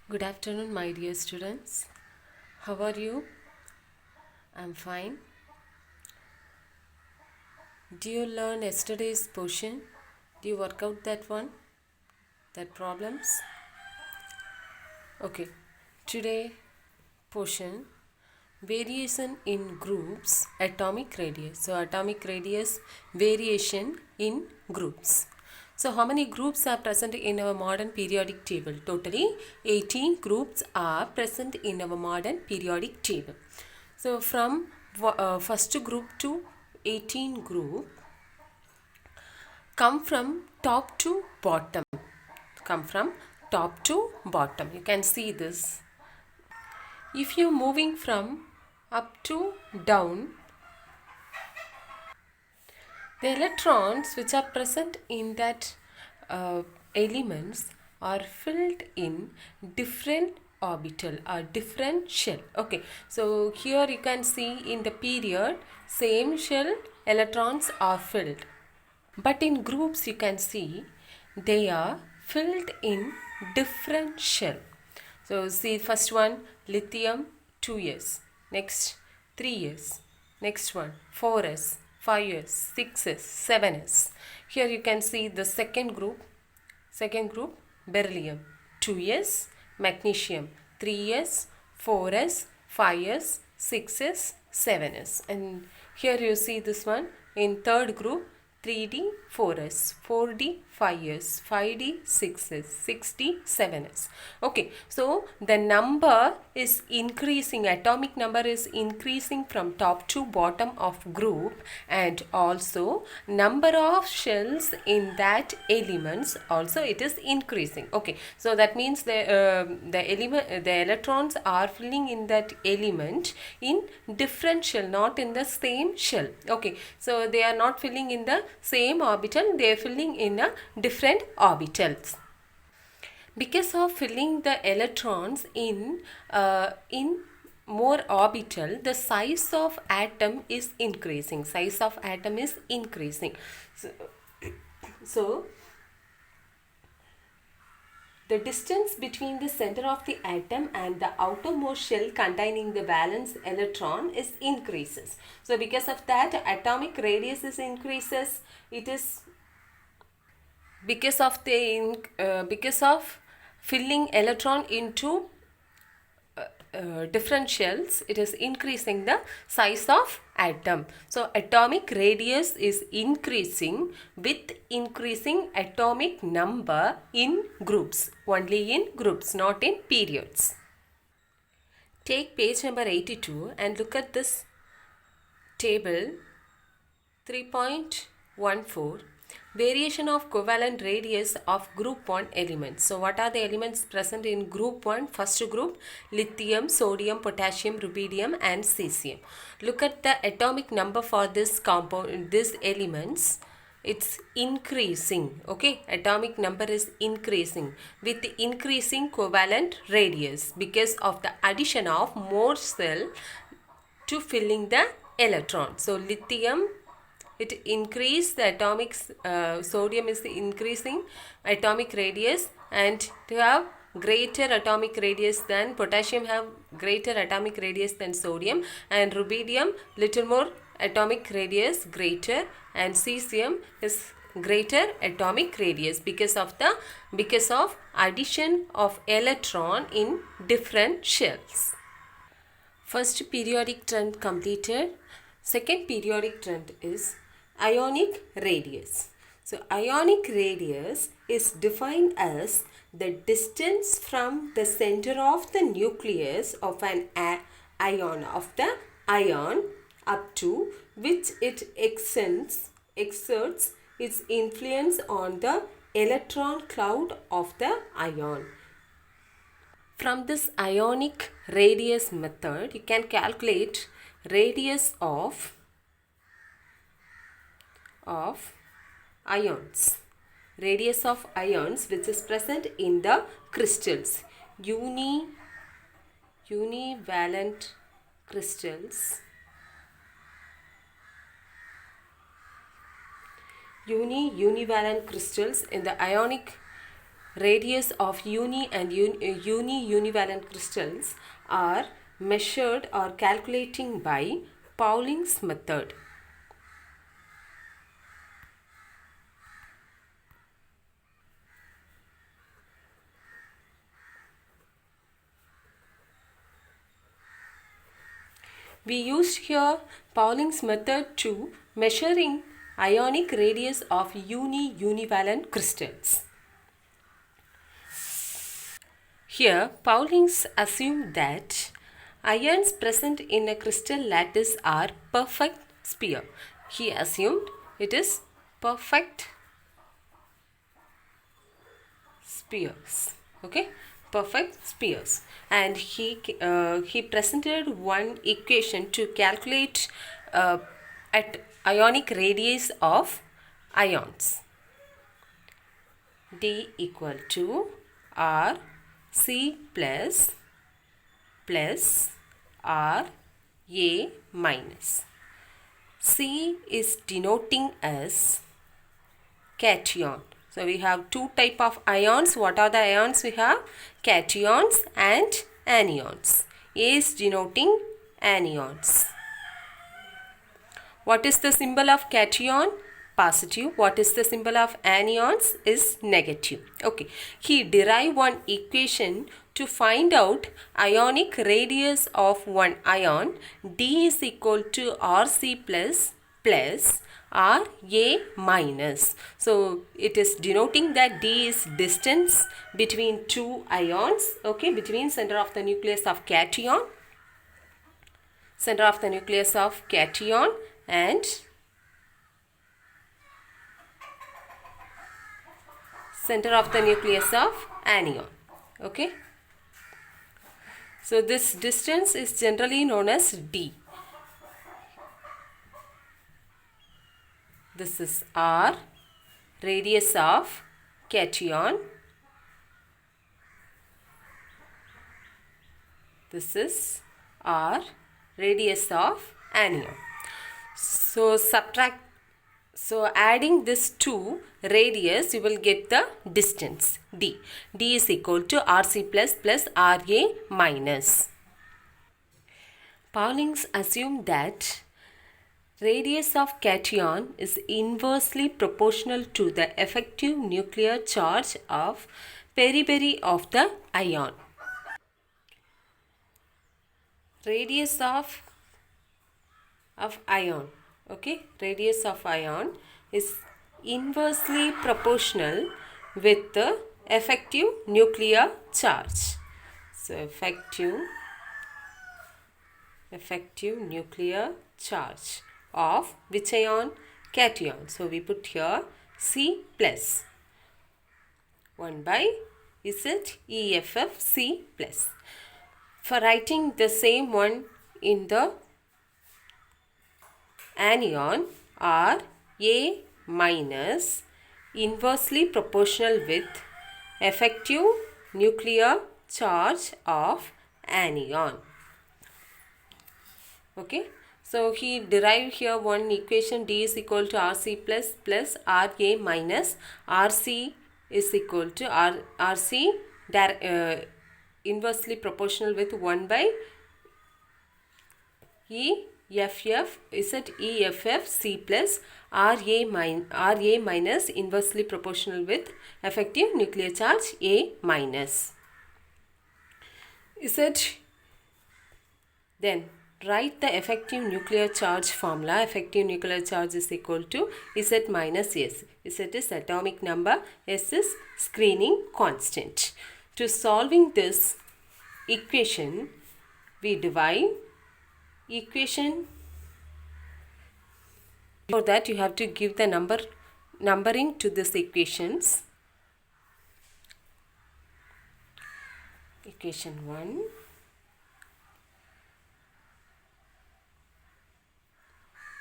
Good afternoon, my dear students. How are you? I'm fine. Do you learn yesterday's portion? Do you work out that one? That problems? Okay. Today portion variation in groups, atomic radius. So atomic radius variation in groups. So how many groups are present in our modern periodic table? Totally 18 groups are present in our modern periodic table. So from first group to 18 group come from top to bottom. Come from top to bottom. You can see this. If you're moving from up to down, the electrons which are present in that elements are filled in different orbital or different shell. Okay, so here you can see in the period same shell electrons are filled, but in groups you can see they are filled in different shell. So see first one lithium 2s, next 3s, next one 4s, 5s, 6s, 7s. Here you can see the second group beryllium 2s, magnesium 3s, 4s, 5s, 6s, 7s. And here you see this one in third group 3D 4s, 4D 5s, 5D 6s, 6D 7s. Okay, so the number is increasing, atomic number is increasing from top to bottom of group, and also number of shells in that elements also it is increasing. Okay, so that means the electrons are filling in that element in different shell, not in the same shell. Okay, so they are not filling in the same orbital, they are filling in a different orbitals. Because of filling the electrons in more orbital, the size of atom is increasing. Size of atom is increasing. So the distance between the center of the atom and the outermost shell containing the valence electron is increases. So because of that, atomic radius is increases. It is because of filling electron into different shells, it is increasing the size of atom. So atomic radius is increasing with increasing atomic number in groups, only in groups, not in periods. Take page number 82 and look at this table 3.14. Variation of covalent radius of group 1 elements. So what are the elements present in group 1? First group lithium, sodium, potassium, rubidium and cesium. Look at the atomic number for this compound, these elements. It's increasing. Okay, atomic number is increasing with increasing covalent radius because of the addition of more cell to filling the electron. So lithium, it increase the atomic sodium is increasing atomic radius, and to have greater atomic radius than potassium, have greater atomic radius than sodium, and rubidium little more atomic radius greater, and cesium is greater atomic radius because of addition of electron in different shells. First periodic trend completed. Second periodic trend is ionic radius. So ionic radius is defined as the distance from the center of the nucleus of an ion up to which it exerts its influence on the electron cloud of the ion. From this ionic radius method, you can calculate radius of ions. Radius of ions which is present in the crystals. Univalent crystals. Univalent crystals in the ionic radius of univalent crystals are measured or calculating by Pauling's method. We used here Pauling's method to measuring ionic radius of univalent crystals. Here, Pauling's assumed that ions present in a crystal lattice are perfect sphere. He assumed it is perfect spheres. Okay, perfect spheres. And he presented one equation to calculate at ionic radius of ions. D equal to R C plus R A minus. C is denoting as cation. So we have two type of ions. What are the ions we have? Cations and anions. A is denoting anions. What is the symbol of cation? Positive. What is the symbol of anions? Is negative. Okay. He derived one equation to find out ionic radius of one ion. D is equal to Rc plus Ra minus. So it is denoting that D is distance between two ions. Okay. Between center of the nucleus of cation. Center of the nucleus of cation and center of the nucleus of anion. Okay. So this distance is generally known as D. This is R, radius of cation. This is R, radius of anion. So adding this to radius, you will get the distance D. D is equal to Rc plus Ra minus. Pauling's assumed that radius of cation is inversely proportional to the effective nuclear charge of periphery of the ion. Radius of ion. Okay, radius of ion is inversely proportional with the effective nuclear charge. So effective nuclear charge of which ion? Cation. So we put here C plus 1 by Z EFF C plus. For writing the same one in the anion, Ra minus inversely proportional with effective nuclear charge of anion. Okay. So he derived here one equation. D is equal to Rc plus Ra minus. Rc is equal to Rc inversely proportional with 1 by EFF C plus Ra minus inversely proportional with effective nuclear charge A minus. Then write the effective nuclear charge formula. Effective nuclear charge is equal to Z minus S. Z is atomic number, S is screening constant. To solving this equation, we divide equation. For that you have to give the numbering to these equations. Equation 1.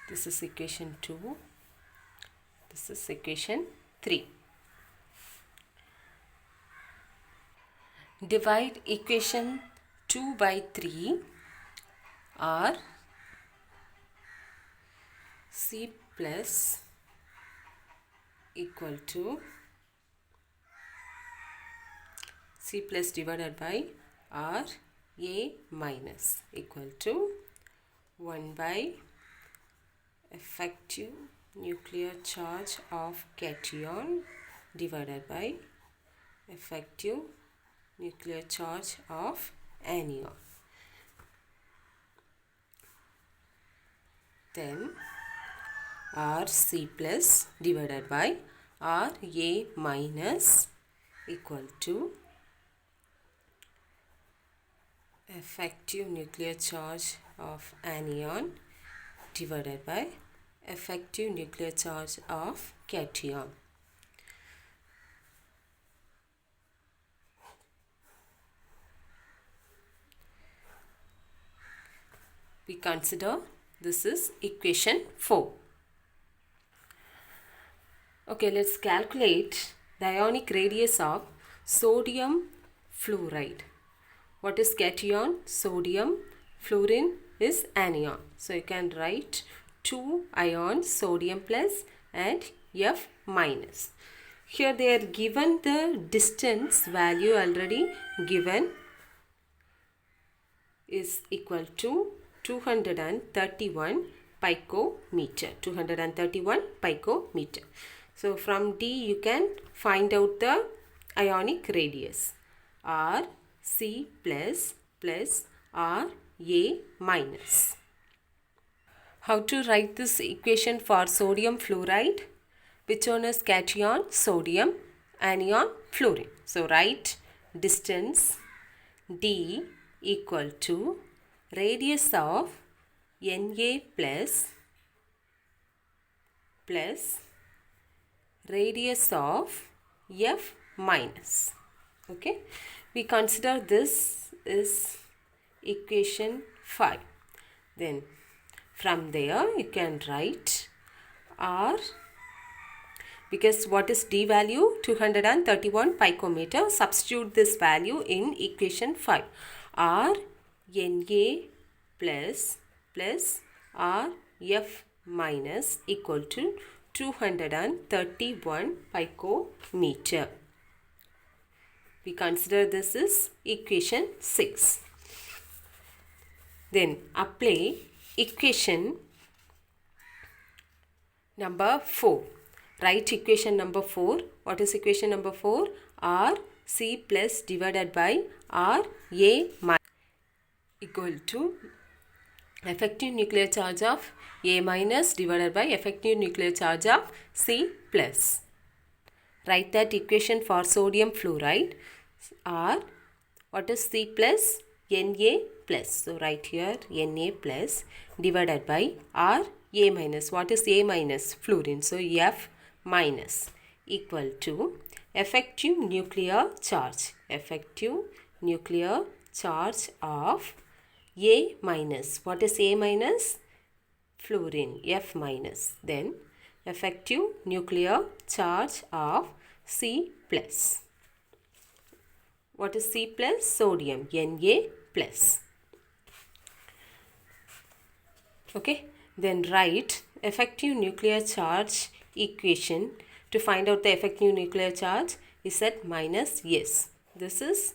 This is equation 2. This is equation 3. Divide equation 2 by 3 or C plus equal to C plus divided by R A minus equal to 1 by effective nuclear charge of cation divided by effective nuclear charge of anion. Then Rc plus divided by Ra minus equal to effective nuclear charge of anion divided by effective nuclear charge of cation. We consider this is equation 4. Okay, let's calculate the ionic radius of sodium fluoride. What is cation? Sodium. Fluorine is anion. So you can write 2 ions, sodium plus and F minus. Here they are given the distance value already given is equal to 231 picometer. 231 picometer. So from D you can find out the ionic radius. R C plus R A minus. How to write this equation for sodium fluoride? Which one is cation? Sodium, anion, fluorine. So write distance D equal to radius of Na plus radius of F minus. Okay, we consider this is equation 5. Then from there you can write R, because what is D value? 231 picometer. Substitute this value in equation 5. R Na plus R F minus equal to 231 picometer. We consider this is equation 6. Then apply equation number 4. Write equation number 4. What is equation number 4? R C plus divided by R A minus equal to effective nuclear charge of A minus divided by effective nuclear charge of C plus. Write that equation for sodium fluoride. R, what is C plus? Na plus. So write here Na plus divided by R A minus. What is A minus? Fluorine. So F minus equal to effective nuclear charge. Effective nuclear charge of A minus. What is A minus? Fluorine. F minus. Then effective nuclear charge of C plus. What is C plus? Sodium. Na plus. Okay. Then write effective nuclear charge equation. To find out the effective nuclear charge, Z minus S. This is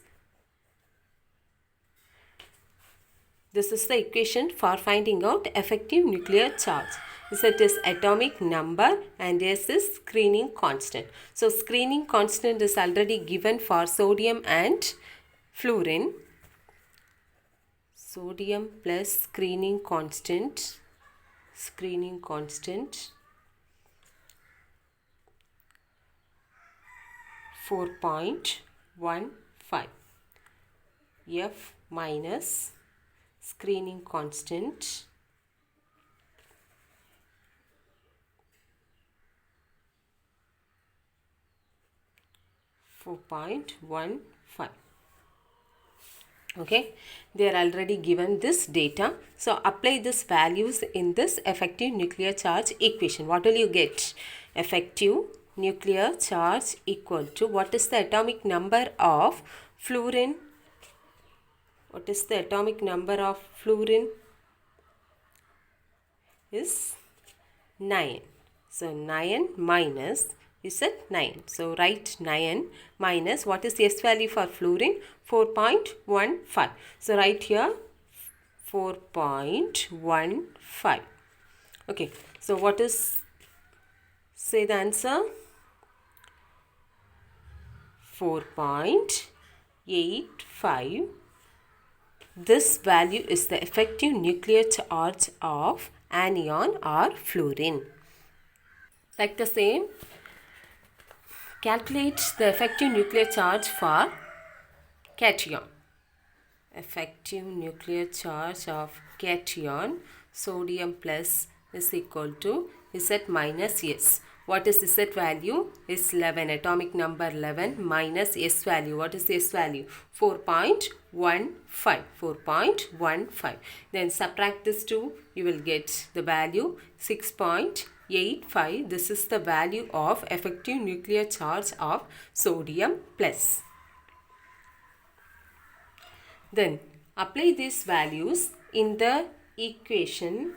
the equation for finding out effective nuclear charge. Z is atomic number and S is screening constant. So screening constant is already given for sodium and fluorine. Sodium plus screening constant 4.15. F minus screening constant 4.15. Okay, they are already given this data. So apply these values in this effective nuclear charge equation. What will you get? Effective nuclear charge equal to, what is the atomic number of fluorine? What is the atomic number of fluorine? Is 9. So 9 minus is at 9. So write 9 minus what is S value for fluorine? 4.15. So write here 4.15. Okay. So what is, say the answer? 4.85. This value is the effective nuclear charge of anion or fluorine. Like the same, calculate the effective nuclear charge for cation. Effective nuclear charge of cation, sodium plus, is equal to Z minus S. What is Z value? Is 11. Atomic number 11 minus S value. What is S value? 4.15. 4.15. Then subtract this 2. You will get the value 6.85. This is the value of effective nuclear charge of sodium plus. Then apply these values in the equation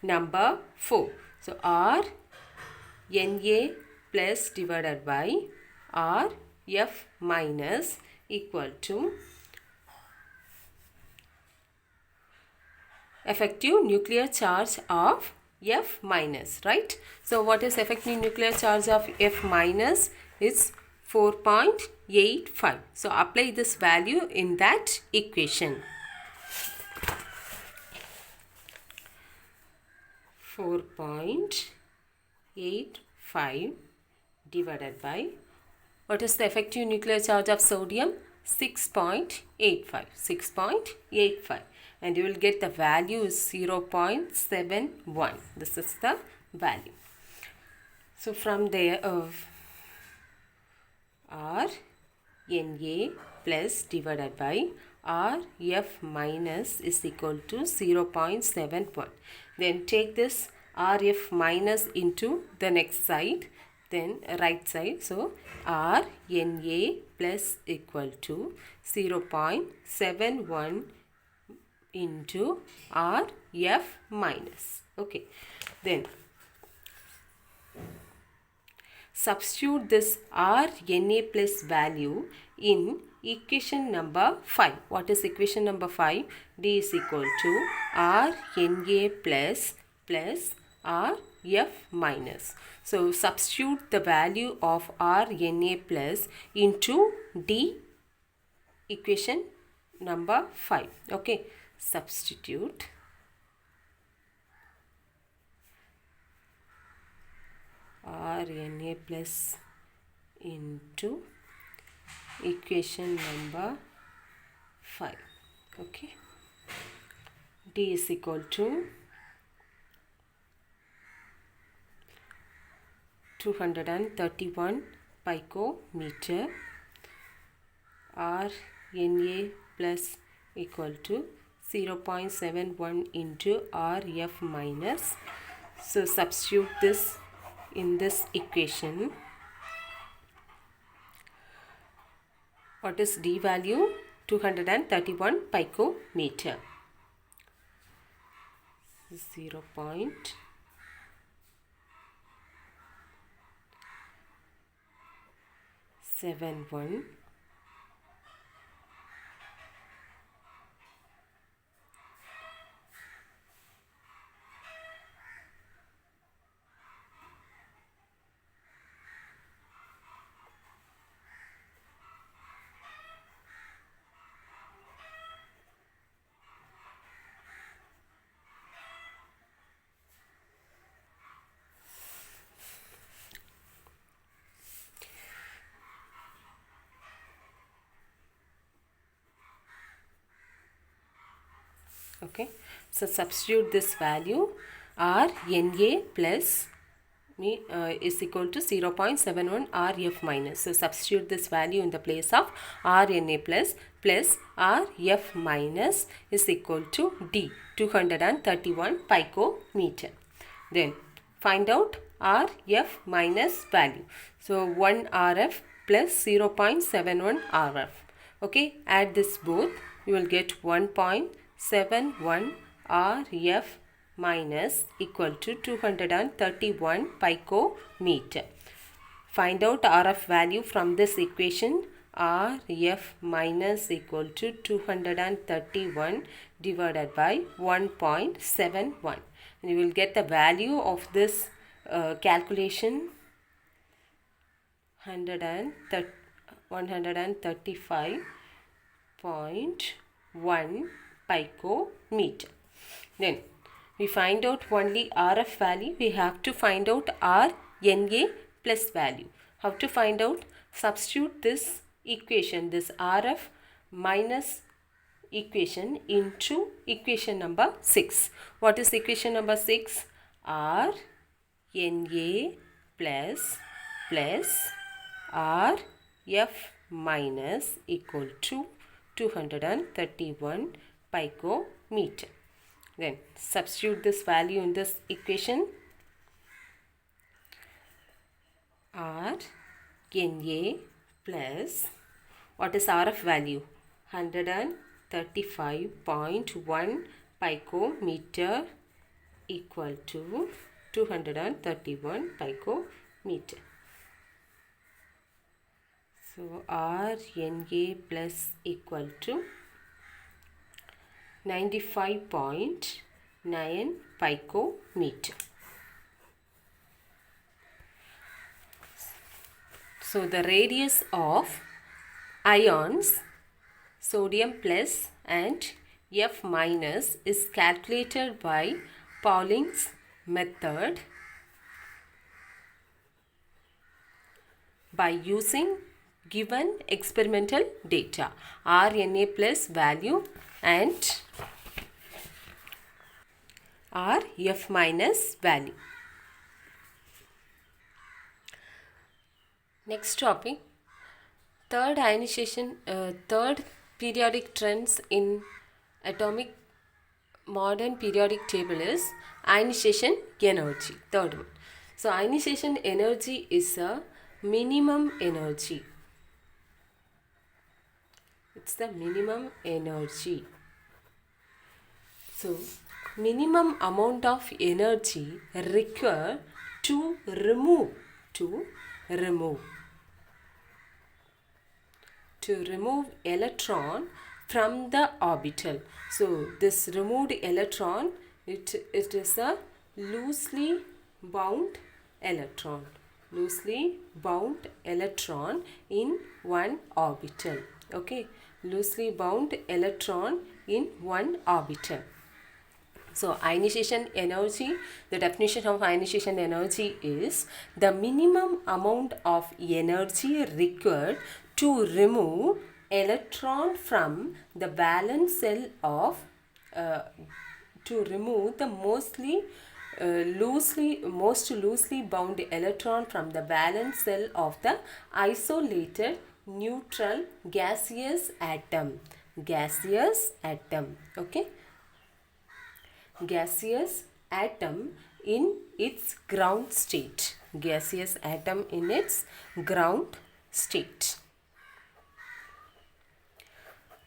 number 4. So R Na plus divided by R F minus equal to effective nuclear charge of F minus, right? So what is effective nuclear charge of F minus? It's 4.85. So apply this value in that equation. 4.85 divided by, what is the effective nuclear charge of sodium? 6.85. 6.85. And you will get the value is 0.71. This is the value. So from there, R Na plus divided by R F minus is equal to 0.71. Then take this R F minus into the next side, then right side. So R Na plus equal to 0.71 into R F minus. Okay. Then substitute this R Na plus value in equation number 5. What is equation number 5? D is equal to R Na plus R F minus. So substitute the value of R Na plus into D, equation number 5. Okay. Substitute R Na plus into equation number 5. Okay. D is equal to 231 picometer. R Na plus equal to 0.71 into R F minus. So substitute this in this equation. What is D value? 231 picometer. 0.71 Okay. So substitute this value. R Na plus is equal to 0.71 R F minus. So substitute this value in the place of R Na plus R F minus is equal to D, 231 picometer. Then find out R F minus value. So 1 RF plus 0.71 RF. Okay, add this both. You will get 1.71 RF minus equal to 231 picometer. Find out RF value from this equation. RF minus equal to 231 divided by 1.71. And you will get the value of this calculation 135.1 picometer. Then we find out only RF value. We have to find out RNA plus value. How to find out? Substitute this equation, this RF minus equation into equation number 6. What is equation number 6? RNA plus RF minus equal to 231 picometer. Then substitute this value in this equation. RNA plus, what is RF value? 135.1 picometer equal to 231 picometer. So RNA plus equal to 95.9 picometer. So the radius of ions sodium plus and F minus is calculated by Pauling's method by using given experimental data, RNA plus value and RF minus value. Next topic, third periodic trends in atomic modern periodic table is ionization energy. Third one. So ionization energy is a minimum energy. It's the minimum energy. So minimum amount of energy required to remove electron from the orbital. So this removed electron, it is a loosely bound electron in one orbital. Okay, loosely bound electron in one orbital. So ionization energy, the definition of ionization energy is the minimum amount of energy required to remove electron from the valence shell of to remove the most loosely bound electron from the valence shell of the isolated neutral gaseous atom. Okay, gaseous atom in its ground state.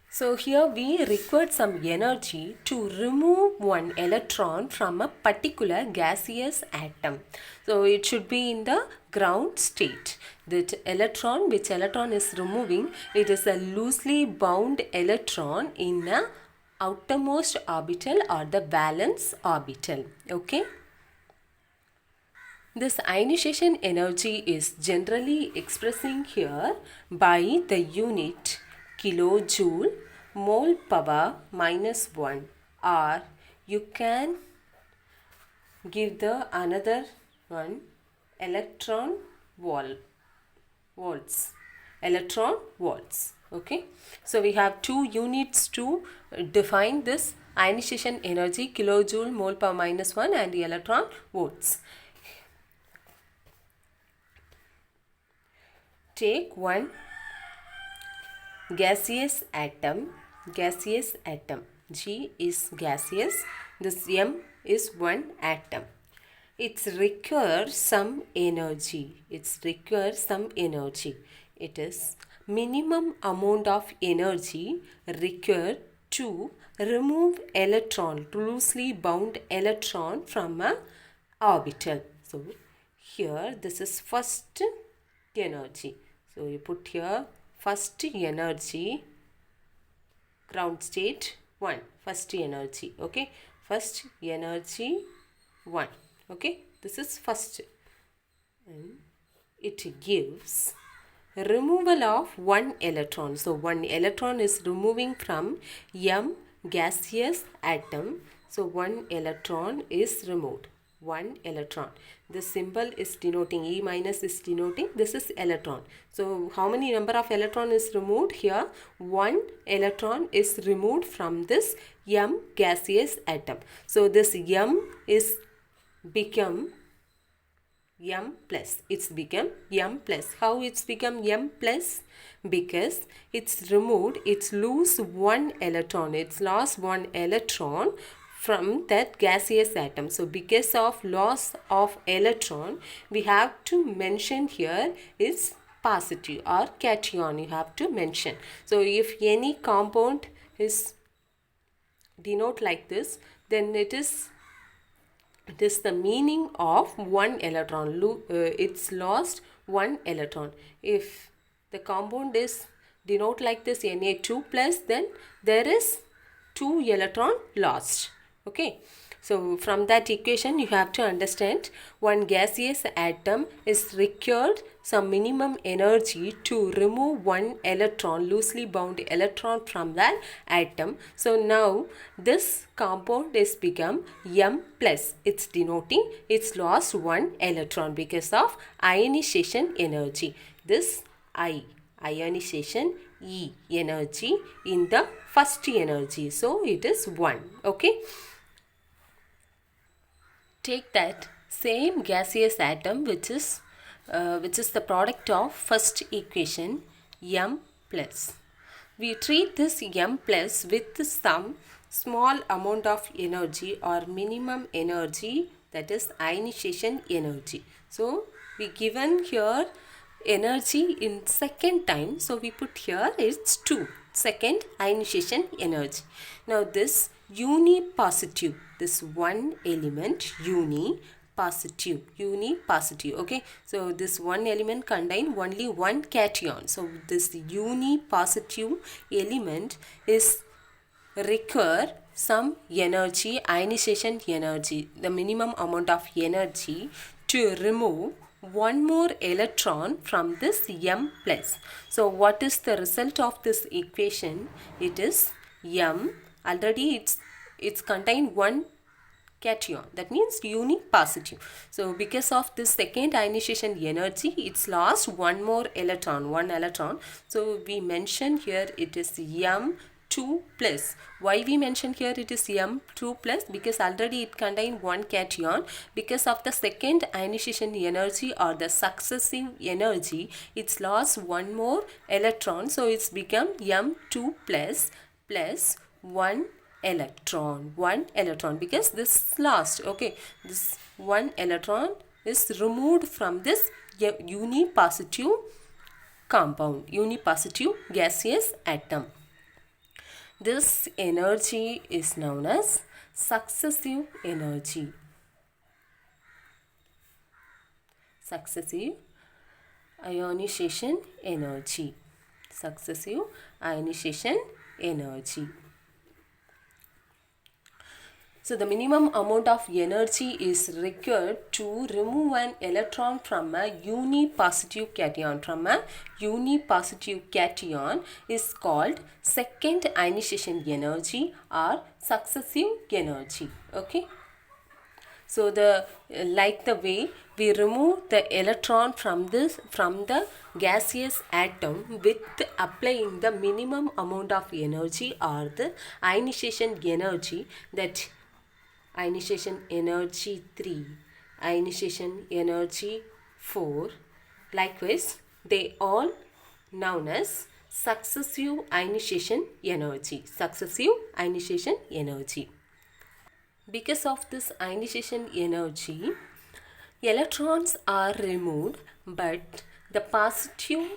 So here we required some energy to remove one electron from a particular gaseous atom. So it should be in the ground state. That electron, which electron is removing, it is a loosely bound electron in a outermost orbital or the valence orbital. Okay. This ionization energy is generally expressing here by the unit kilojoule mole power minus 1, or you can give the another one electron volts. Okay, so we have two units to define this ionization energy, kilojoule mole power minus 1 and the electron volts. Take one gaseous atom. G is gaseous. This M is one atom. It requires some energy. It is minimum amount of energy required to remove electron, loosely bound electron from a orbital. So here this is first energy. So you put here first energy, ground state 1, first energy. Okay, first energy 1. Okay, this is first. And it gives removal of one electron. So one electron is removing from M gaseous atom. So one electron is removed. One electron. This symbol is denoting, E minus is denoting, this is electron. So how many number of electron is removed here? One electron is removed from this M gaseous atom. So this M is become M plus. It's become M plus. How it's become M plus? Because it's removed, it's lose one electron. It's lost one electron from that gaseous atom. So because of loss of electron, we have to mention here is positive or cation. You have to mention. So if any compound is denote like this, then it is the meaning of one electron. It's lost one electron. If the compound is denote like this Na2 plus, then there is 2 electron lost. Okay, so from that equation you have to understand one gaseous atom is required some minimum energy to remove one electron, loosely bound electron from that atom. So now this compound is become M plus. It's denoting it's lost one electron because of ionization energy. This ionization E energy in the first energy. So it is 1. Okay. Take that same gaseous atom which is the product of first equation M plus. We treat this M plus with some small amount of energy or minimum energy, that is ionization energy. So we given here energy in second time, so we put here it's 2, second ionization energy. Now this unipositive, this one element unipositive, okay. So this one element contain only one cation. So this unipositive element is require some energy, ionization energy, the minimum amount of energy to remove one more electron from this M plus. So what is the result of this equation? It is M, already it's contain one cation, that means unipositive. So because of this second ionization energy, it's lost one more electron, one electron. So we mention here it is M2 plus. Why we mention here it is M2 plus? Because already it contain one cation. Because of the second ionization energy or the successive energy, it's lost one more electron. So it's become M2 plus plus 1 electron, because this is lost. Okay, this one electron is removed from this unipositive compound, unipositive gaseous atom. This energy is known as successive energy. Successive ionization energy. Successive ionization energy. So the minimum amount of energy is required to remove an electron from a unipositive cation. From a unipositive cation is called second ionization energy or successive energy. Okay. So the like the way we remove the electron from the gaseous atom with applying the minimum amount of energy or the ionization energy, that ionization energy 3, ionization energy 4. Likewise, they all known as successive ionization energy. Successive ionization energy. Because of this ionization energy, electrons are removed, but the positive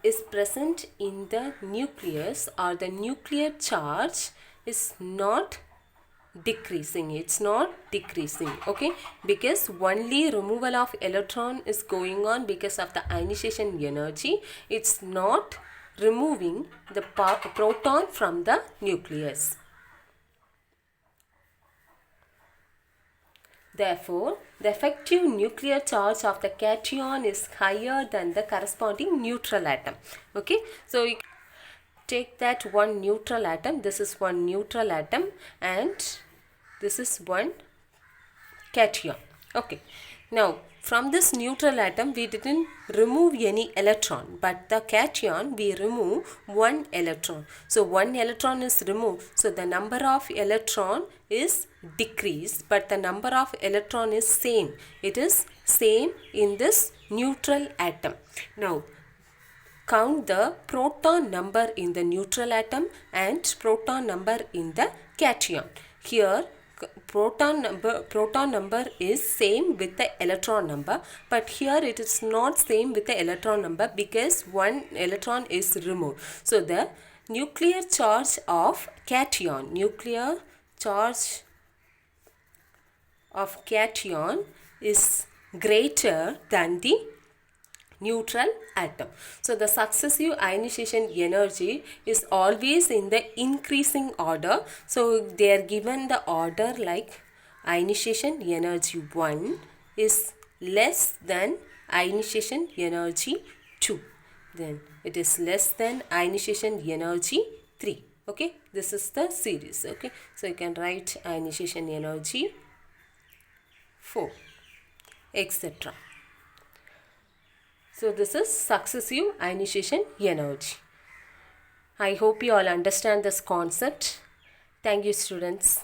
is present in the nucleus, or the nuclear charge is not decreasing, it's not decreasing, okay, because only removal of electron is going on because of the ionization energy. It's not removing the proton from the nucleus. Therefore, the effective nuclear charge of the cation is higher than the corresponding neutral atom. Okay, so you take that one neutral atom, this is one neutral atom and this is one cation. Okay, now from this neutral atom we didn't remove any electron, but the cation we remove one electron. So one electron is removed, so the number of electron is decreased, but the number of electron is same. It is same in this neutral atom. Now count the proton number in the neutral atom and proton number in the cation. Here proton number is same with the electron number, but here it is not same with the electron number because one electron is removed. So the nuclear charge of cation, nuclear charge of cation is greater than the neutral atom. So the successive ionization energy is always in the increasing order. So they are given the order like ionization energy 1 is less than ionization energy 2. Then it is less than ionization energy 3. Okay, this is the series. Okay, so you can write ionization energy 4, etc. So this is successive ionization energy. I hope you all understand this concept. Thank you, students.